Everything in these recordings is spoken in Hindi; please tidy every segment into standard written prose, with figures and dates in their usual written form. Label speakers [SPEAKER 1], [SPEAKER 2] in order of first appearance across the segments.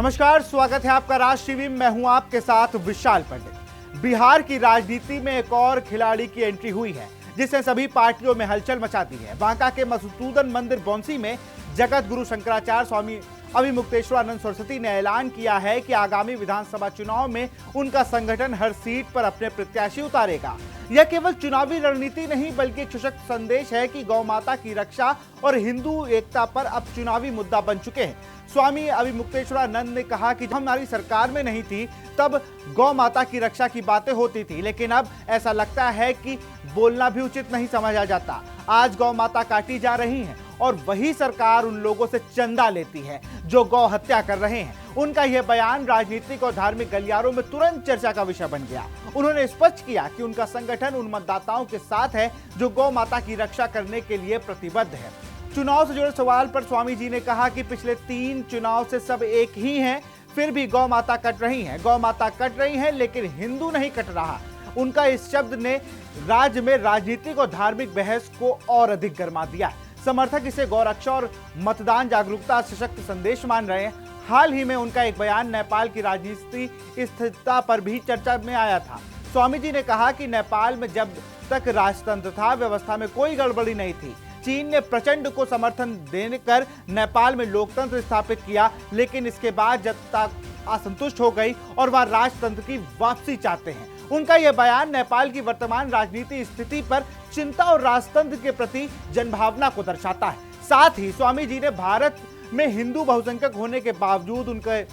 [SPEAKER 1] नमस्कार, स्वागत है आपका राज टीवी। मैं हूं आपके साथ विशाल पंडित। बिहार की राजनीति में एक और खिलाड़ी की एंट्री हुई है जिसने सभी पार्टियों में हलचल मचा दी है। बांका के मधुसूदन मंदिर बौंसी में जगत गुरु शंकराचार्य स्वामी अभिमुक्तेश्वरानंद सरस्वती ने ऐलान किया है कि आगामी विधानसभा चुनाव में उनका संगठन हर सीट पर अपने प्रत्याशी उतारेगा। यह केवल चुनावी रणनीति नहीं बल्कि एक सशक्त संदेश है कि गौ माता की रक्षा और हिंदू एकता पर अब चुनावी मुद्दा बन चुके हैं। स्वामी अभिमुक्तेश्वरानंद ने कहा कि जब हमारी सरकार में नहीं थी तब गौ माता की रक्षा की बातें होती थी, लेकिन अब ऐसा लगता है कि बोलना भी उचित नहीं समझा जाता। आज गौ माता काटी जा रही हैं और वही सरकार उन लोगों से चंदा लेती है जो गौ हत्या कर रहे हैं। उनका यह बयान राजनीतिक और धार्मिक गलियारों में तुरंत चर्चा का विषय बन गया। उन्होंने स्पष्ट किया कि उनका संगठन उन मतदाताओं के साथ है जो गौ माता की रक्षा करने के लिए प्रतिबद्ध है। चुनाव से जुड़े सवाल पर स्वामी जी ने कहा कि पिछले 3 चुनाव से सब एक ही हैं, फिर भी गौ माता कट रही हैं। गौ माता कट रही हैं लेकिन हिंदू नहीं कट रहा। उनका इस शब्द ने राज्य में राजनीतिक और धार्मिक बहस को और अधिक गर्मा दिया। समर्थक इसे गौरक्षा और मतदान जागरूकता सशक्त संदेश मान रहे हैं। हाल ही में उनका एक बयान नेपाल की राजनीतिक स्थिरता पर भी चर्चा में आया था। स्वामी जी ने कहा कि नेपाल में जब तक राजतंत्र था, व्यवस्था में कोई गड़बड़ी नहीं थी। चीन ने प्रचंड को समर्थन देकर नेपाल में लोकतंत्र स्थापित किया, लेकिन इसके बाद जनता असंतुष्ट हो गई और वह राजतंत्र की वापसी चाहते हैं। उनका यह बयान नेपाल की वर्तमान राजनीतिक स्थिति पर चिंता और राजतंत्र के प्रति जनभावना को दर्शाता है। साथ ही स्वामी जी ने भारत में हिंदू बहुसंख्यक होने के बावजूद उनके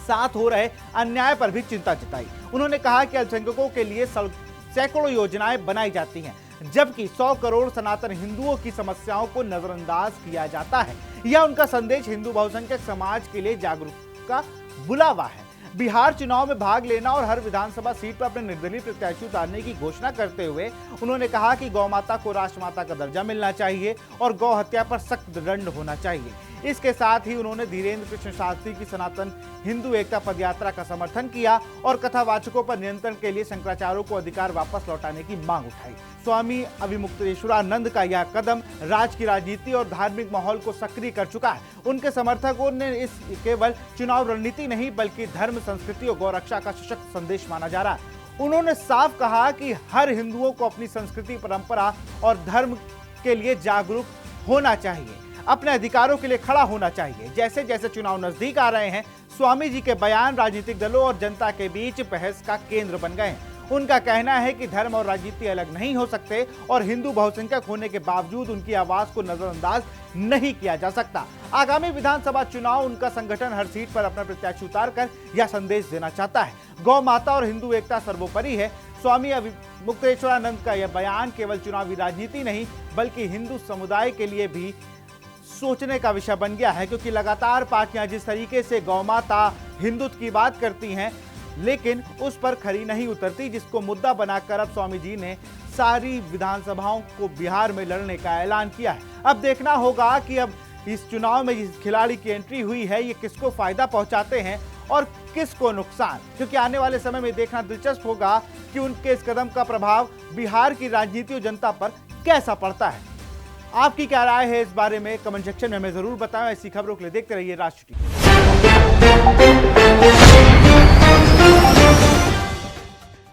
[SPEAKER 1] साथ हो रहे अन्याय पर भी चिंता जताई। उन्होंने कहा कि अल्पसंख्यकों के लिए सैकड़ों योजनाएं बनाई जाती हैं, जबकि 100 करोड़ सनातन हिंदुओं की समस्याओं को नजरअंदाज किया जाता है। यह उनका संदेश हिंदू बहुसंख्यक समाज के लिए जागरूकता का बुलावा है। बिहार चुनाव में भाग लेना और हर विधानसभा सीट पर अपने निर्दलीय प्रत्याशी उतारने की घोषणा करते हुए उन्होंने कहा कि गौ माता को राष्ट्रमाता का दर्जा मिलना चाहिए और गौ हत्या पर सख्त दंड होना चाहिए। इसके साथ ही उन्होंने धीरेन्द्र कृष्ण शास्त्री की सनातन हिंदू एकता पदयात्रा का समर्थन किया और कथावाचकों पर नियंत्रण के लिए शंकराचार्यों को अधिकार वापस लौटाने की मांग उठाई। स्वामी अभिमुक्तेश्वरानंद का यह कदम राज्य की राजनीति और धार्मिक माहौल को सक्रिय कर चुका है। उनके समर्थकों ने इस केवल चुनाव रणनीति नहीं बल्कि धर्म, संस्कृति और गौरक्षा का सशक्त संदेश माना जा रहा है। उन्होंने साफ कहा कि हर हिंदुओं को अपनी संस्कृति, परंपरा और धर्म के लिए जागरूक होना चाहिए, अपने अधिकारों के लिए खड़ा होना चाहिए। जैसे जैसे चुनाव नजदीक आ रहे हैं, स्वामी जी के बयान राजनीतिक दलों और जनता के बीच बहस का केंद्र बन गए हैं। उनका कहना है कि धर्म और राजनीति अलग नहीं हो सकते और हिंदू बहुसंख्यक होने के बावजूद उनकी आवाज को नजरअंदाज नहीं किया जा सकता। आगामी विधानसभा चुनाव उनका संगठन हर सीट पर अपना प्रत्याशी उतारकर यह संदेश देना चाहता है। गौ माता और हिंदू एकता सर्वोपरि है। स्वामी अभिमुक्तेश्वरानंद का यह बयान केवल चुनावी राजनीति नहीं बल्कि हिंदू समुदाय के लिए भी सोचने का विषय बन गया है, क्योंकि लगातार पार्टियां जिस तरीके से गौ माता, हिंदुत्व की बात करती हैं लेकिन उस पर खरी नहीं उतरती, जिसको मुद्दा बनाकर अब स्वामी जी ने सारी विधानसभाओं को बिहार में लड़ने का ऐलान किया है। अब देखना होगा कि अब इस चुनाव में जिस खिलाड़ी की एंट्री हुई है ये किसको फायदा पहुंचाते हैं और किसको नुकसान, क्योंकि आने वाले समय में देखना दिलचस्प होगा कि उनके इस कदम का प्रभाव बिहार की राजनीति और जनता पर कैसा पड़ता है। आपकी क्या राय है इस बारे में कमेंट सेक्शन में हमें जरूर बताएं। ऐसी खबरों के लिए देखते रहिए राष्ट्र टीवी।